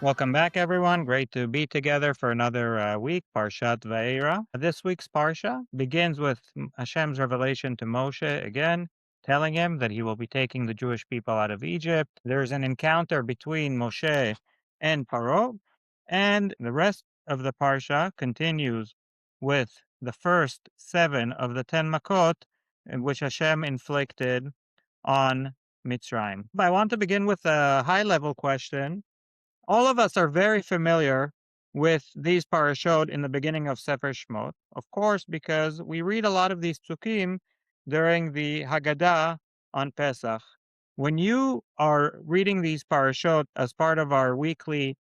Welcome back, everyone. Great to be together for another week, Parshat Vaera. This week's Parsha begins with Hashem's revelation to Moshe again, telling him that he will be taking the Jewish people out of Egypt. There's an encounter between Moshe and Paro, and the rest of the Parsha continues with the first 7 of the 10 Makot, which Hashem inflicted on Mitzrayim. I want to begin with a high-level question. All of us are very familiar with these parashot in the beginning of Sefer Shmot, of course, because we read a lot of these psukim during the Haggadah on Pesach. When you are reading these parashot as part of our weekly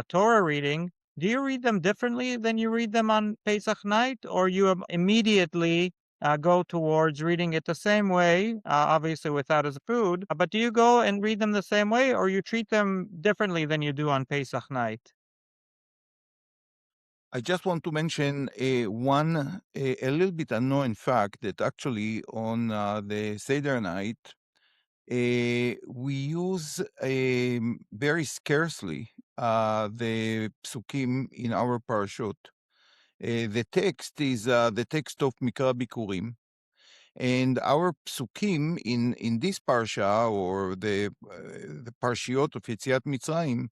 Torah reading, do you read them differently than you read them on Pesach night, or you immediately go towards reading it the same way, obviously without as food, but do you go and read them the same way, or you treat them differently than you do on Pesach night? I just want to mention one a little bit annoying fact that actually on the Seder night, we use very scarcely the psukim in our parashot. The text is the text of Mikra Bikurim, and our psukim in this parsha, or the parshiot of Yetziat Mitzrayim,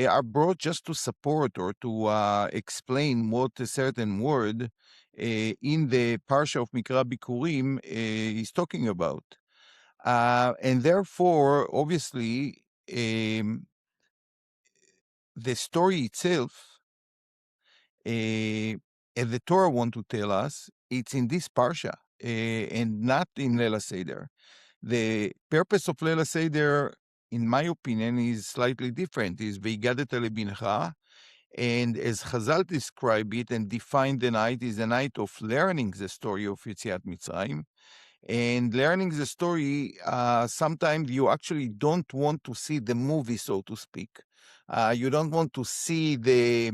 are brought just to support or to explain what a certain word in the parsha of Mikra Bikurim is talking about. And therefore, obviously, the story itself, as the Torah want to tell us, it's in this parsha and not in Leila Seder. The purpose of Leila Seder, in my opinion, is slightly different. Is Veigadeta lebincha, and as Chazal describe it and define the night, is a night of learning the story of Yetziat Mitzrayim. And learning the story, sometimes you actually don't want to see the movie, so to speak. You don't want to see the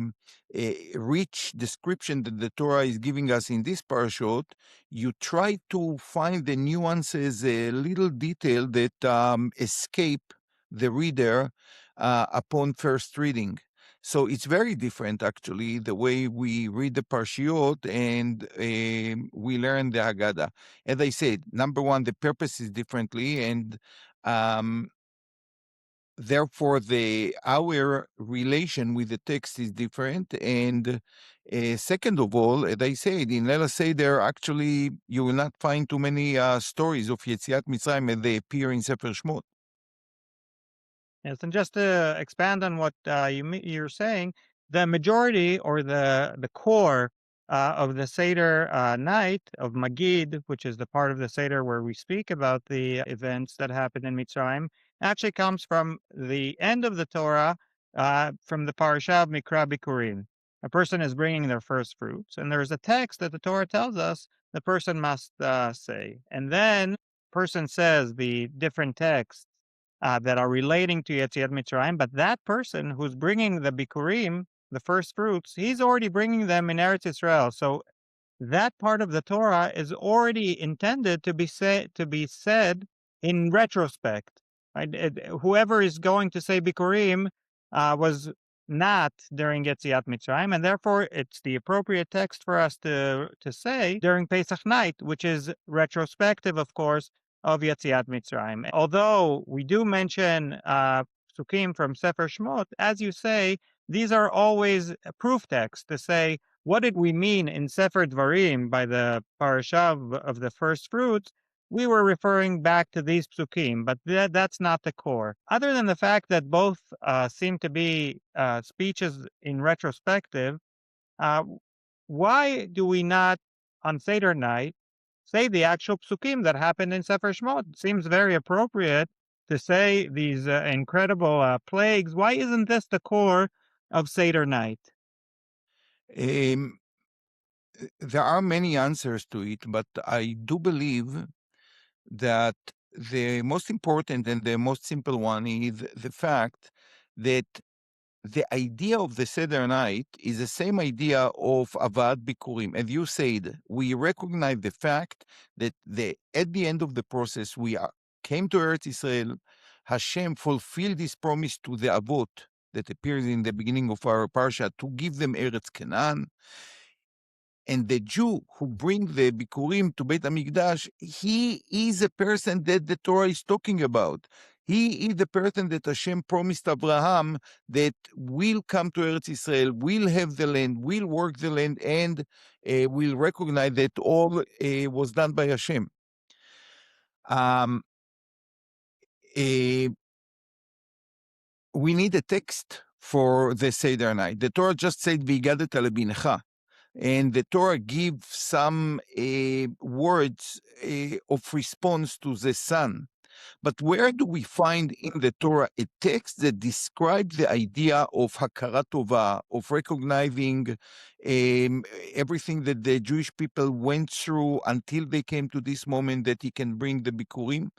rich description that the Torah is giving us in this parashot. You try to find the nuances, a little detail that escape the reader upon first reading. So it's very different, actually, the way we read the Parshiot and we learn the Haggadah. As I said, number one, the purpose is differently, and therefore our relation with the text is different. And second of all, as I said, in Leila Seder, actually, you will not find too many stories of Yetziat Mitzrayim as they appear in Sefer Shmot. Yes, and just to expand on what you're saying, the majority or the core of the Seder night of Magid, which is the part of the Seder where we speak about the events that happened in Mitzrayim, actually comes from the end of the Torah, from the Parsha of Mikra Bikurim. A person is bringing their first fruits, and there's a text that the Torah tells us the person must say. And then person says the different texts that are relating to Yetziat Mitzrayim, but that person who's bringing the Bikurim, the first fruits, he's already bringing them in Eretz Israel. So that part of the Torah is already intended to be said in retrospect. Right? Whoever is going to say Bikurim was not during Yetziat Mitzrayim, and therefore it's the appropriate text for us to say during Pesach night, which is retrospective, of course, of Yetziat Mitzrayim. Although we do mention psukim from Sefer Shmot, as you say, these are always a proof text to say, what did we mean in Sefer Dvarim by the parasha of the first fruits? We were referring back to these psukim, but that's not the core. Other than the fact that both seem to be speeches in retrospective, why do we not, on Seder night, say the actual psukim that happened in Sefer Shmot? It seems very appropriate to say these incredible plagues. Why isn't this the core of Seder night? There are many answers to it, but I do believe that the most important and the most simple one is the fact that the idea of the Seder night is the same idea of Avad Bikurim. As you said, we recognize the fact that at the end of the process, we came to Eretz Israel. Hashem fulfilled this promise to the Avot that appears in the beginning of our Parsha to give them Eretz Canaan. And the Jew who brings the Bikurim to Beit HaMikdash, he is a person that the Torah is talking about. He is the person that Hashem promised Abraham that will come to Eretz Israel, will have the land, will work the land, and will recognize that all was done by Hashem. We need a text for the Seder night. The Torah just said, "V'higadet lebinecha," and the Torah gives some words of response to the son. But where do we find in the Torah a text that describes the idea of hakarat tova, of recognizing everything that the Jewish people went through until they came to this moment that he can bring the Bikurim?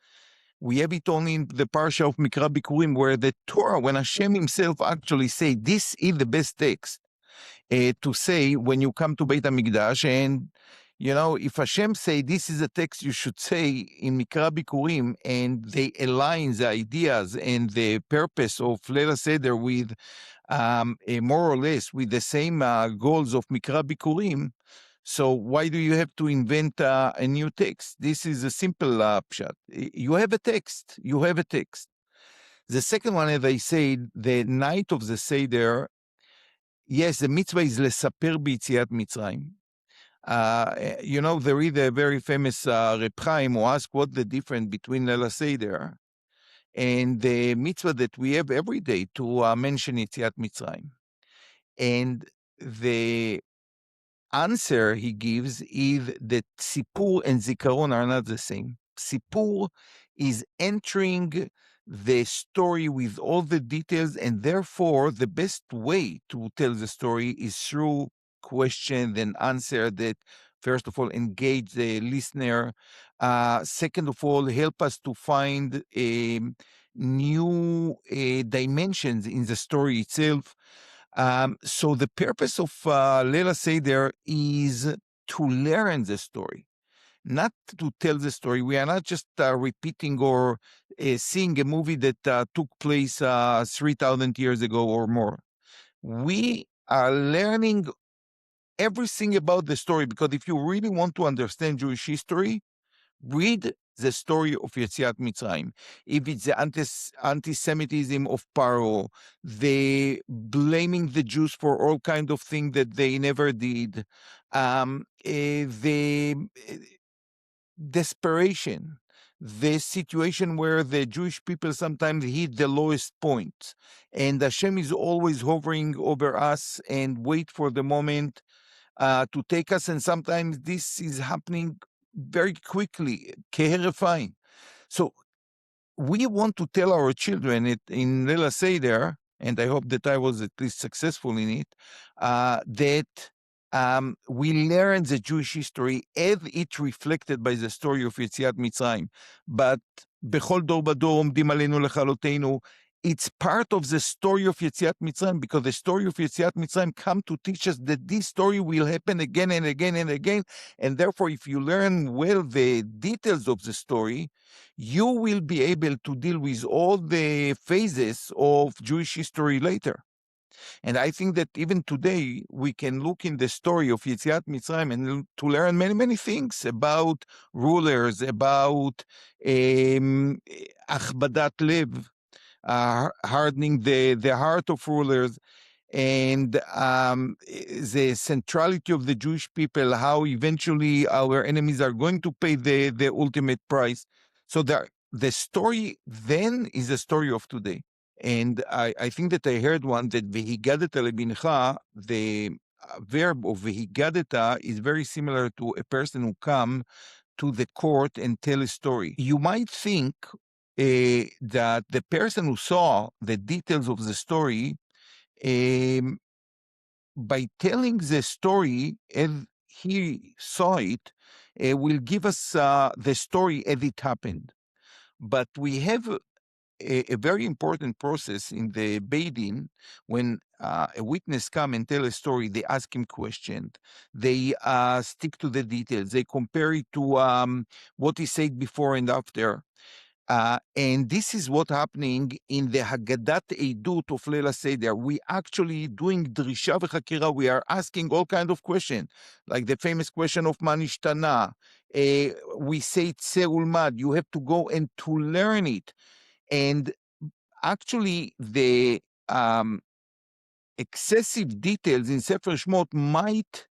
We have it only in the Parsha of Mikra Bikurim, where the Torah, when Hashem himself actually say, this is the best text to say when you come to Beit HaMikdash. And, you know, if Hashem say, this is a text you should say in Mikra Bikurim, and they align the ideas and the purpose of Leila Seder with more or less with the same goals of Mikra Bikurim, so why do you have to invent a new text? This is a simple pshat. You have a text. You have a text. The second one, as I said, the night of the Seder, yes, the mitzvah is lesaper b'yitziat Mitzrayim. You know, there is a very famous Reb Chaim who asked what's the difference between Leila Seder and the mitzvah that we have every day to mention Yitziat Mitzrayim. And the answer he gives is that Sipur and Zikaron are not the same. Sipur is entering the story with all the details, and therefore the best way to tell the story is through question and answer that, first of all, engage the listener. Second of all, help us to find new dimensions in the story itself. So the purpose of Leila Seder is to learn the story, not to tell the story. We are not just repeating or seeing a movie that took place 3,000 years ago or more. We are learning everything about the story, because if you really want to understand Jewish history, read the story of Yetziat Mitzrayim. If it's the anti-Semitism of Paro, the blaming the Jews for all kinds of things that they never did, the desperation, the situation where the Jewish people sometimes hit the lowest point, and Hashem is always hovering over us and wait for the moment to take us, and sometimes this is happening very quickly, keherifain. So we want to tell our children it in Leila Seder, and I hope that I was at least successful in it, that we learn the Jewish history as it reflected by the story of Yetziat Mitzrayim. But bechol dor bador omdim aleinu lechalotenu, it's part of the story of Yetziat Mitzrayim, because the story of Yetziat Mitzrayim come to teach us that this story will happen again and again and again. And therefore, if you learn well the details of the story, you will be able to deal with all the phases of Jewish history later. And I think that even today, we can look in the story of Yetziat Mitzrayim and to learn many, many things about rulers, about achbadat lev, hardening the heart of rulers, and the centrality of the Jewish people, how eventually our enemies are going to pay the ultimate price. So the story then is the story of today. And I think that I heard one that v'higadeta lebinecha, the verb of v'higadeta is very similar to a person who come to the court and tell a story. You might think that the person who saw the details of the story, by telling the story as he saw it, will give us the story as it happened. But we have a very important process in the Beit Din. When a witness come and tell a story, they ask him questions, they stick to the details, they compare it to what he said before and after. And this is what happening in the Haggadat Eidut of Leila Seder. We actually doing Drisha v'Chakira. We are asking all kind of questions, like the famous question of Manishtana. We say Tse Ulmad. You have to go and to learn it. And actually, the excessive details in Sefer Shmot might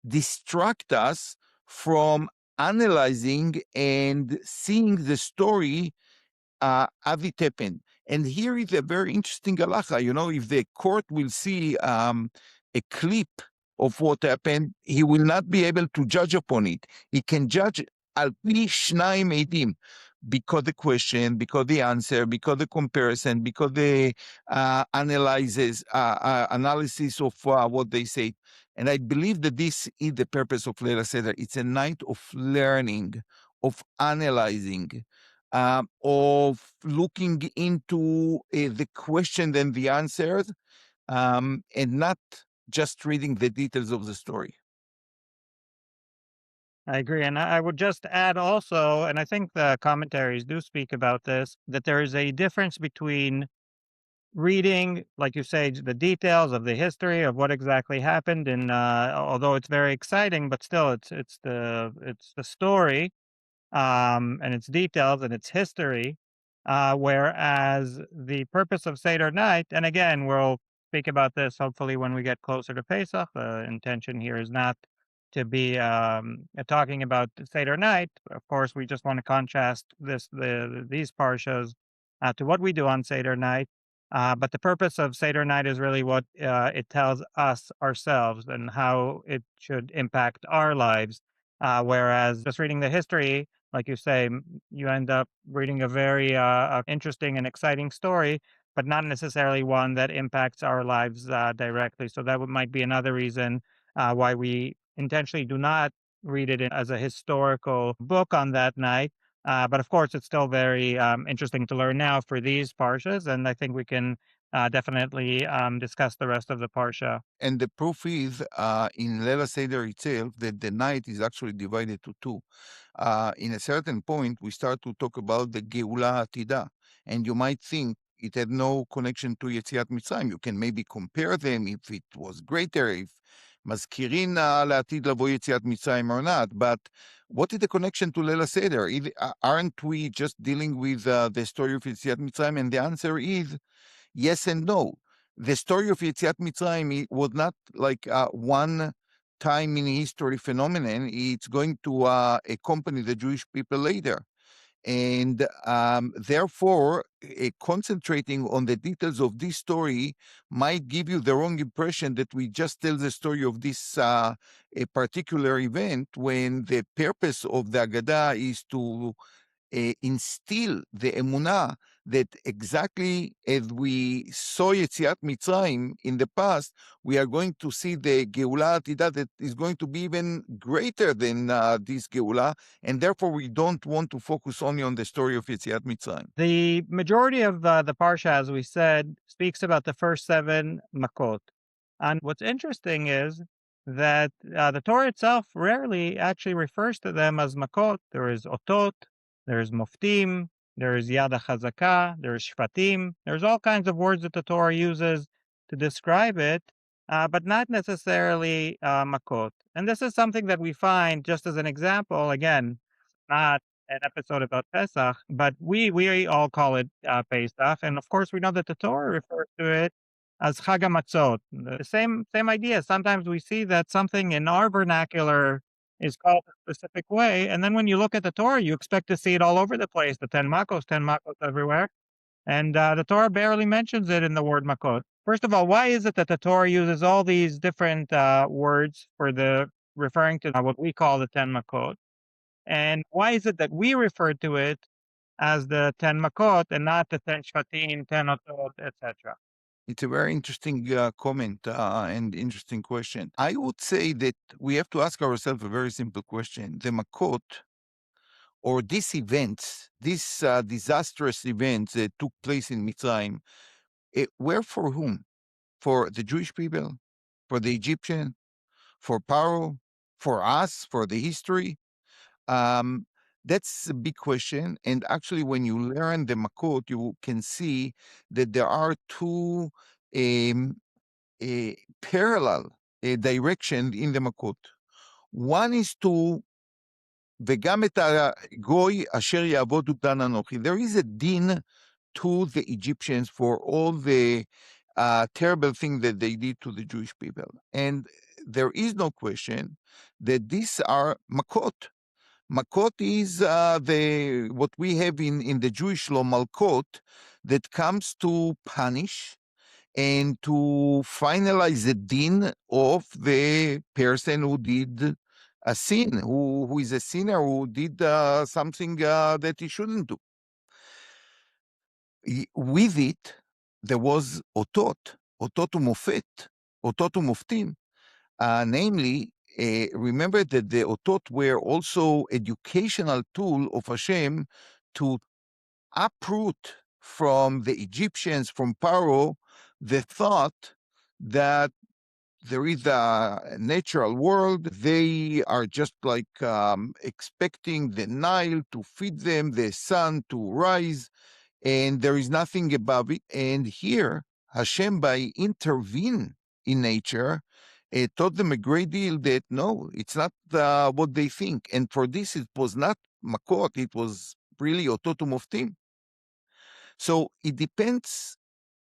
distract us from analyzing and seeing the story as it happened. And here is a very interesting halacha. You know, if the court will see a clip of what happened, he will not be able to judge upon it. He can judge al pi shnaim edim, because the question, because the answer, because the comparison, because the analysis of what they say. And I believe that this is the purpose of Leila Seder. It's a night of learning, of analyzing, of looking into the question and the answers, and not just reading the details of the story. I agree. And I would just add also, and I think the commentaries do speak about this, that there is a difference between reading, like you say, the details of the history of what exactly happened. And although it's very exciting, but still it's the story, and its details and its history. Whereas the purpose of Seder night, and again, we'll speak about this hopefully when we get closer to Pesach. The intention here is not to be talking about the Seder night. Of course, we just want to contrast these parshas to what we do on Seder night. But the purpose of Seder night is really what it tells us ourselves and how it should impact our lives. Whereas just reading the history, like you say, you end up reading a very interesting and exciting story, but not necessarily one that impacts our lives directly. So that might be another reason why we intentionally do not read it as a historical book on that night. But of course, it's still very interesting to learn now for these parshas, and I think we can definitely discuss the rest of the parsha. And the proof is in Leila Seder itself that the night is actually divided to two. In a certain point, we start to talk about the Geula Atida, and you might think it had no connection to Yetziat Mitzrayim. You can maybe compare them if it was greater, if מזכירין לעתיד לבוא יציאת מצרים or not, but what is the connection to Leila Seder? Aren't we just dealing with the story of Yetziat Mitzrayim? And the answer is yes and no. The story of Yetziat Mitzrayim was not like one time in history phenomenon. It's going to accompany the Jewish people later. And therefore, concentrating on the details of this story might give you the wrong impression that we just tell the story of this a particular event, when the purpose of the Haggadah is to instill the emunah that exactly as we saw Yetziat Mitzrayim in the past, we are going to see the Geula Atidah that is going to be even greater than this Geula, and therefore we don't want to focus only on the story of Yetziat Mitzrayim. The majority of the parsha, as we said, speaks about the first 7 makot. And what's interesting is that the Torah itself rarely actually refers to them as makot. There is otot, there is moftim, there is yad chazaka, there is shvatim. There's all kinds of words that the Torah uses to describe it, but not necessarily makot. And this is something that we find, just as an example, again, not an episode about Pesach, but we all call it Pesach, and of course we know that the Torah refers to it as Chag HaMatzot. The same idea. Sometimes we see that something in our vernacular is called a specific way, and then when you look at the Torah, you expect to see it all over the place. The 10 makos everywhere, and the Torah barely mentions it in the word makot. First of all, why is it that the Torah uses all these different words for the referring to what we call the 10 makot? And why is it that we refer to it as the 10 makot and not the 10 shvatim, 10 otot, etc.? It's a very interesting comment and interesting question. I would say that we have to ask ourselves a very simple question. The Makot, or these events, these disastrous events that took place in Mitzrayim, were for whom? For the Jewish people? For the Egyptian? For Paro? For us? For the history? That's a big question. And actually, when you learn the Makot, you can see that there are two parallel directions in the Makot. One is to וגם את הגוי אשר יעבוד דן אנוכי. There is a din to the Egyptians for all the terrible things that they did to the Jewish people. And there is no question that these are makot. Makot is what we have in the Jewish law, malkot, that comes to punish and to finalize the din of the person who did a sin, who is a sinner, who did something that he shouldn't do. With it, there was otot umofet, otot umoftim. Namely, remember that the otot were also educational tool of Hashem to uproot from the Egyptians, from Pharaoh, the thought that there is a natural world. They are just like expecting the Nile to feed them, the sun to rise, and there is nothing above it. And here, Hashem, by intervene in nature, taught them a great deal that no, it's not what they think. And for this, it was not makot, it was really otot umoftim. So it depends,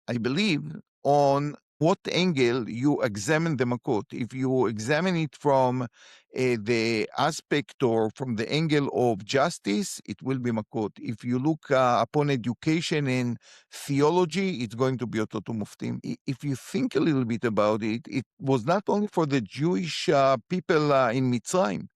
I believe, on what angle you examine the makot. If you examine it from the aspect or from the angle of justice, it will be makot. If you look upon education and theology, it's going to be otot umoftim. If you think a little bit about it, it was not only for the Jewish people in Mitzrayim.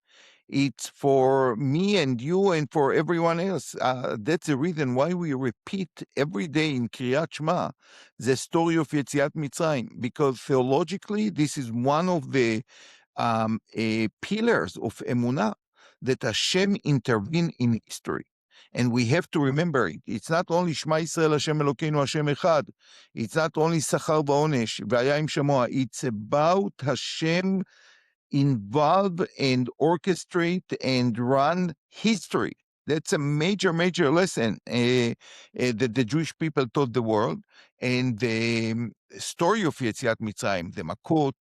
It's for me and you and for everyone else. That's the reason why we repeat every day in Kriyat Shema the story of Yetziat Mitzrayim, because theologically this is one of the pillars of Emunah, that Hashem intervened in history. And we have to remember it. It's not only Shema Yisrael Hashem Elokeinu Hashem Echad. It's not only Sachar Ba'onesh, V'aya im Shamoah. It's about Hashem involve and orchestrate and run history. That's a major, major lesson that the Jewish people taught the world. And the story of Yetziat Mitzrayim, the Makot,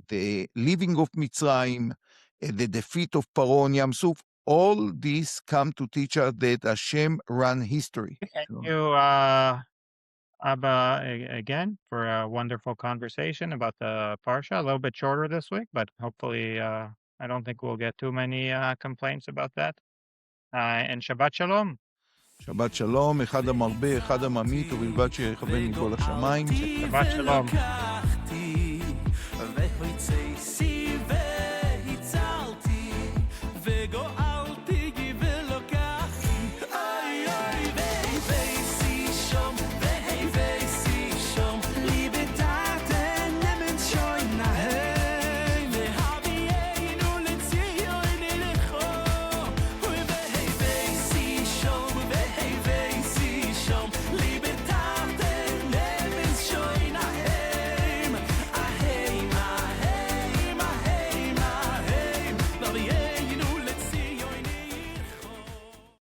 the leaving of Mitzrayim, the defeat of Paro on Yam Suf, all these come to teach us that Hashem ran history. Thank you, Abba, again, for a wonderful conversation about the Parsha. A little bit shorter this week, but hopefully, I don't think we'll get too many complaints about that. And Shabbat Shalom. שבת שלום, אחד המרבה, אחד הממית, ובלבד שיכוון מכל השמיים. Shabbat Shalom.